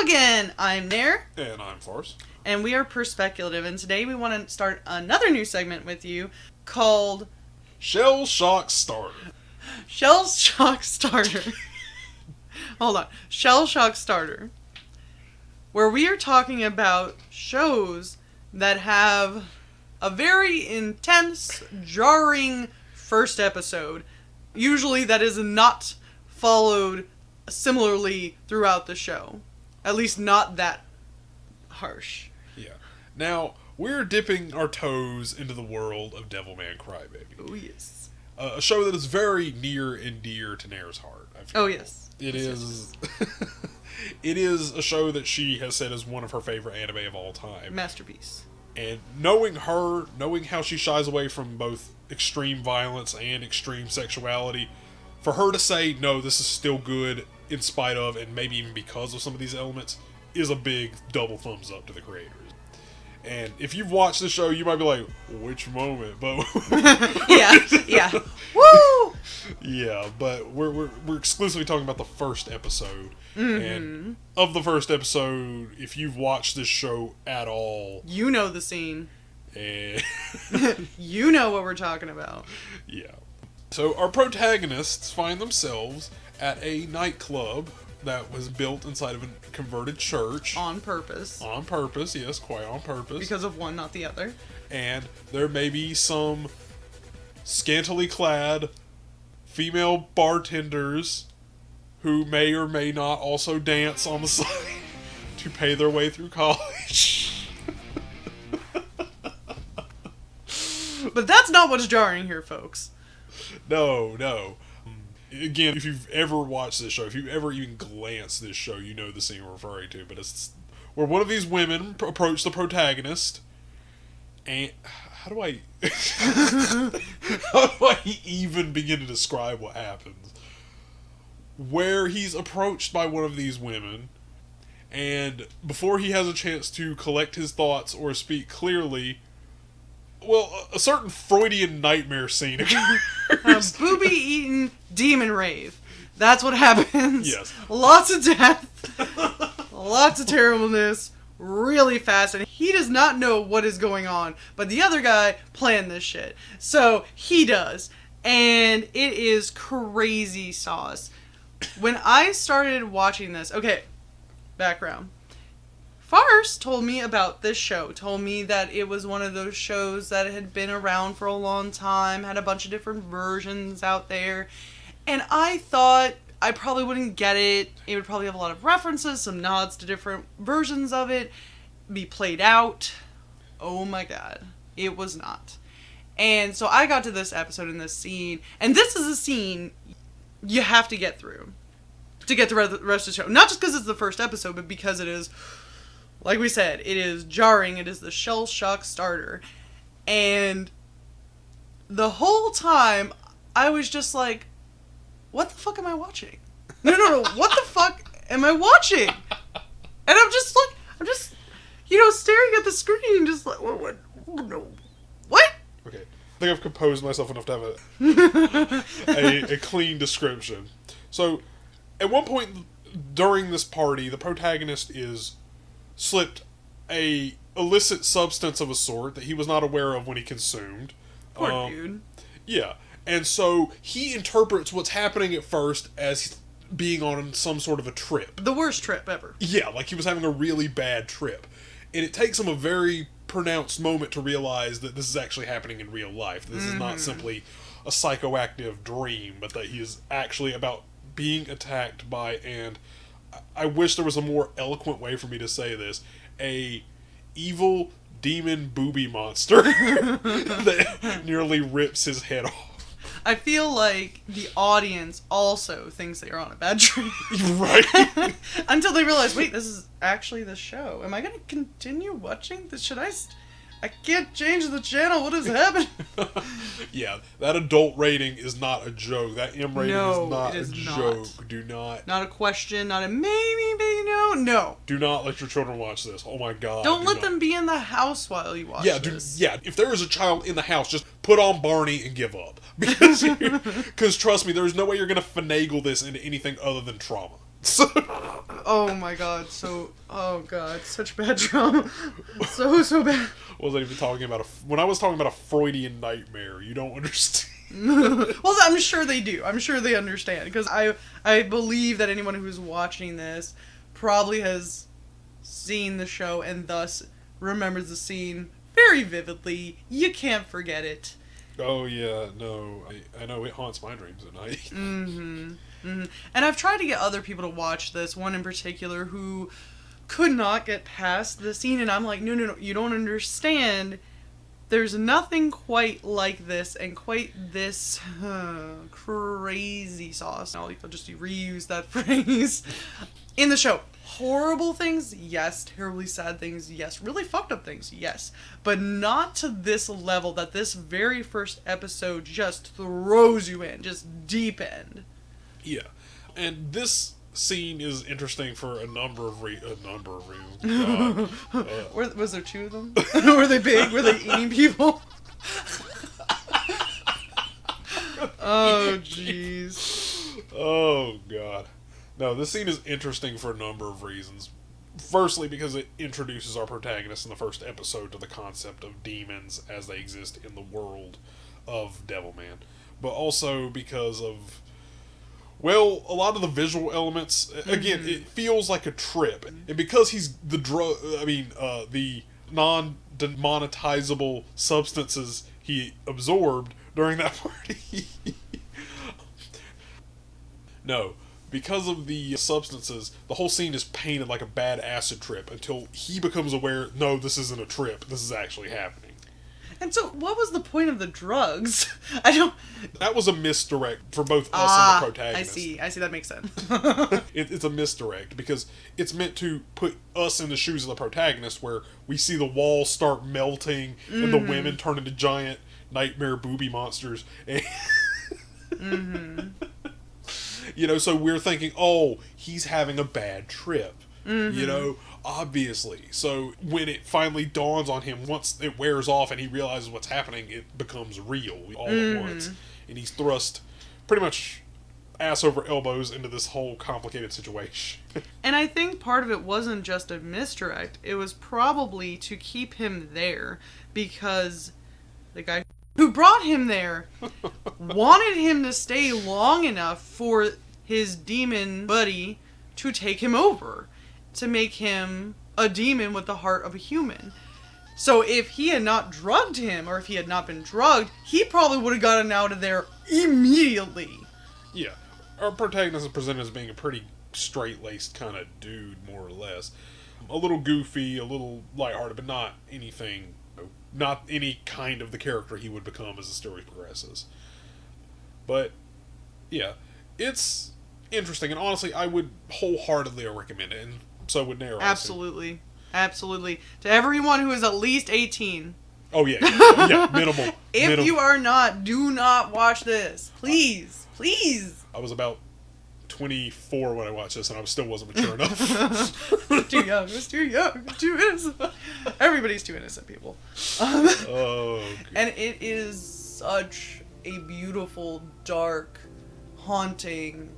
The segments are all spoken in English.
again. I'm Nair. And I'm Force. And we are Perspeculative. And today we want to start another new segment with you called Shell Shock Starter. Shell Shock Starter. Hold on. Shell Shock Starter. Where we are talking about shows that have a very intense, jarring first episode. Usually that is not followed similarly throughout the show. At least not that harsh. Yeah. Now, we're dipping our toes into the world of Devilman Crybaby. Oh, yes. A show that is very near and dear to Nair's heart. I feel. Oh, yes. It is. It is a show that she has said is one of her favorite anime of all time. Masterpiece. And knowing her, knowing how she shies away from both extreme violence and extreme sexuality, for her to say, no, this is still good in spite of, and maybe even because of some of these elements, is a big double thumbs up to the creators. And if you've watched the show, you might be like, which moment? But yeah. Woo! Yeah, but we're exclusively talking about the first episode. Mm-hmm. And of the first episode, if you've watched this show at all, you know the scene. And you know what we're talking about. Yeah. So our protagonists find themselves at a nightclub that was built inside of a converted church. On purpose. On purpose, yes, quite on purpose. Because of one, not the other. And there may be some scantily clad female bartenders who may or may not also dance on the side to pay their way through college. But that's not what's jarring here, folks. No. Again, if you've ever watched this show, if you've ever even glanced this show, you know the scene we're referring to. But it's where one of these women approach the protagonist, and how do I even begin to describe what happens? Where he's approached by one of these women, and before he has a chance to collect his thoughts or speak clearly, well, a certain Freudian nightmare scene occurs. Booby-eaten demon rave. That's what happens. Yes. Lots of death. Lots of terribleness. Really fast. And he does not know what is going on. But the other guy planned this shit. So he does. And it is crazy sauce. When I started watching this... Okay, background. Farce told me about this show, told me that it was one of those shows that had been around for a long time, had a bunch of different versions out there, and I thought I probably wouldn't get it. It would probably have a lot of references, some nods to different versions of it, be played out. Oh my god, it was not. And so I got to this episode in this scene, and this is a scene you have to get through to get the rest of the show. Not just because it's the first episode, but because it is... Like we said, it is jarring. It is the shell shock starter. And the whole time, I was just like, what the fuck am I watching? No. What the fuck am I watching? And I'm just, staring at the screen, just like, what? Okay. I think I've composed myself enough to have a clean description. So, at one point during this party, the protagonist is slipped a illicit substance of a sort that he was not aware of when he consumed. Poor dude. Yeah. And so he interprets what's happening at first as being on some sort of a trip. The worst trip ever. Yeah, like he was having a really bad trip. And it takes him a very pronounced moment to realize that this is actually happening in real life. This is not simply a psychoactive dream, but that he is actually about being attacked by, and I wish there was a more eloquent way for me to say this, a evil demon booby monster that nearly rips his head off. I feel like the audience also thinks they are on a bad trip. Right. Until they realize, wait, this is actually the show. Am I going to continue watching this? I can't change the channel. What is happening? Yeah, that adult rating is not a joke. That M rating is not a joke. Not. Do not. Not a question, not a maybe, no. Do not let your children watch this. Oh my god. Don't let them be in the house while you watch this. If there is a child in the house, just put on Barney and give up. Because trust me, there's no way you're going to finagle this into anything other than trauma. So, Oh my god, oh god, such bad trauma. So bad. wasn't even talking about when I was talking about a Freudian nightmare, you don't understand. Well, I'm sure they do. I'm sure they understand. Because I believe that anyone who's watching this probably has seen the show and thus remembers the scene very vividly. You can't forget it. Oh yeah, no, I know it haunts my dreams at night. Mm-hmm. Mm-hmm. And I've tried to get other people to watch this, one in particular who could not get past the scene, and I'm like, no, you don't understand. There's nothing quite like this, and quite this crazy sauce. I'll just reuse that phrase in the show. Horrible things, yes. Terribly sad things, yes. Really fucked up things, yes. But not to this level that this very first episode just throws you in, just deep end. Yeah, and this scene is interesting for a number of reasons. Was there two of them? Were they big? Were they eating people? Oh, jeez. Oh, God. No, this scene is interesting for a number of reasons. Firstly, because it introduces our protagonist in the first episode to the concept of demons as they exist in the world of Devilman. But also because of, well, a lot of the visual elements, again, it feels like a trip. And because he's the the non-demonetizable substances he absorbed during that party. No. Because of the substances, the whole scene is painted like a bad acid trip until he becomes aware, no, this isn't a trip. This is actually happening. And so, what was the point of the drugs? I don't... That was a misdirect for both us and the protagonist. I see, that makes sense. It's a misdirect because it's meant to put us in the shoes of the protagonist where we see the walls start melting and the women turn into giant nightmare booby monsters. And so we're thinking, oh, he's having a bad trip. Obviously. So when it finally dawns on him, once it wears off and he realizes what's happening, it becomes real all at once. And he's thrust pretty much ass over elbows into this whole complicated situation. And I think part of it wasn't just a misdirect. It was probably to keep him there because the guy who brought him there wanted him to stay long enough for his demon buddy to take him over, to make him a demon with the heart of a human. So if he had not drugged him, or if he had not been drugged, he probably would have gotten out of there immediately. Yeah. Our protagonist is presented as being a pretty straight-laced kind of dude, more or less. A little goofy, a little lighthearted, but not anything, not any kind of the character he would become as the story progresses. But, yeah, it's interesting, and honestly, I would wholeheartedly recommend it, and so would Nero. Absolutely. Absolutely. To everyone who is at least 18. Oh, yeah. Yeah, minimal. If you are not, do not watch this. Please. Please. I was about 24 when I watched this, and I still wasn't mature enough. Too young. It was too young. Too innocent. Everybody's too innocent, people. Oh, God. And it is such a beautiful, dark, haunting,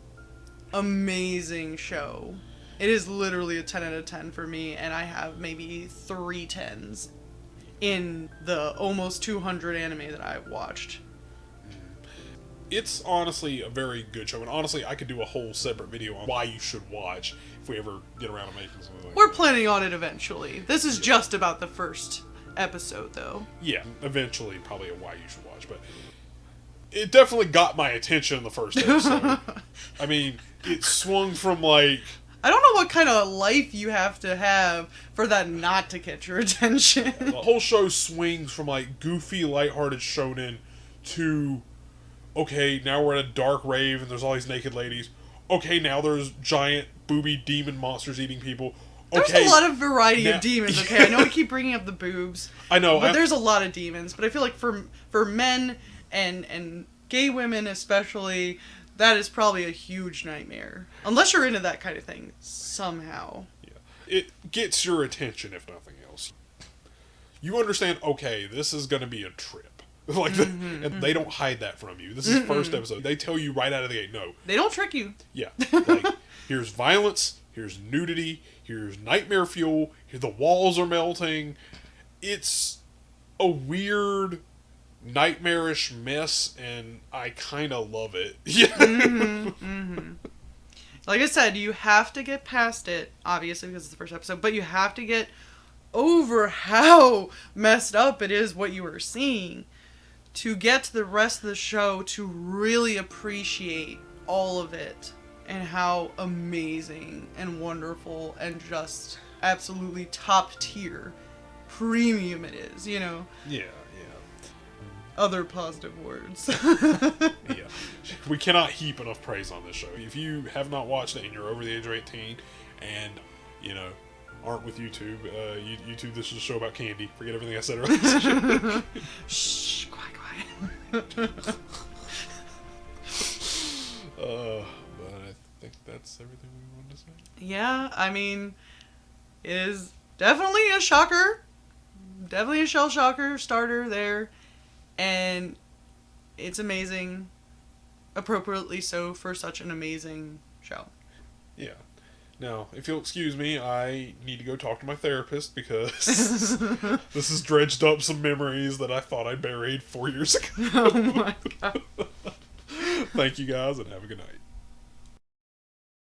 amazing show. It is literally a 10 out of 10 for me, and I have maybe 3 10s in the almost 200 anime that I've watched. It's honestly a very good show, and honestly, I could do a whole separate video on why you should watch if we ever get around to making something like We're that. planning on it eventually. This is just about the first episode, though. Yeah, eventually, probably a why you should watch, but it definitely got my attention in the first episode. I mean, it swung from like... I don't know what kind of life you have to have for that not to catch your attention. The whole show swings from like goofy, lighthearted shonen to, okay, now we're at a dark rave and there's all these naked ladies. Okay, now there's giant booby demon monsters eating people. Okay, there's a lot of variety of demons, okay? I know we keep bringing up the boobs. I know. But there's a lot of demons. But I feel like for men and gay women especially, that is probably a huge nightmare. Unless you're into that kind of thing, somehow. Yeah. It gets your attention, if nothing else. You understand, okay, this is going to be a trip. And they don't hide that from you. This is the first episode. They tell you right out of the gate, no. They don't trick you. Yeah. Like, here's violence, here's nudity, here's nightmare fuel, here the walls are melting. It's a weird, nightmarish mess, and I kind of love it. Like I said, you have to get past it, obviously, because it's the first episode, but you have to get over how messed up it is what you are seeing to get to the rest of the show to really appreciate all of it and how amazing and wonderful and just absolutely top tier premium it is, you know? Yeah. Other positive words. Yeah. We cannot heap enough praise on this show. If you have not watched it and you're over the age of 18 and, you know, aren't with YouTube, YouTube, this is a show about candy. Forget everything I said earlier. Shh, quiet. But I think that's everything we wanted to say. Yeah, I mean, it is definitely a shocker. Definitely a shell shocker starter there. And it's amazing. Appropriately so for such an amazing show. Yeah. Now, if you'll excuse me, I need to go talk to my therapist because this has dredged up some memories that I thought I buried 4 years ago. Oh my god. Thank you guys and have a good night.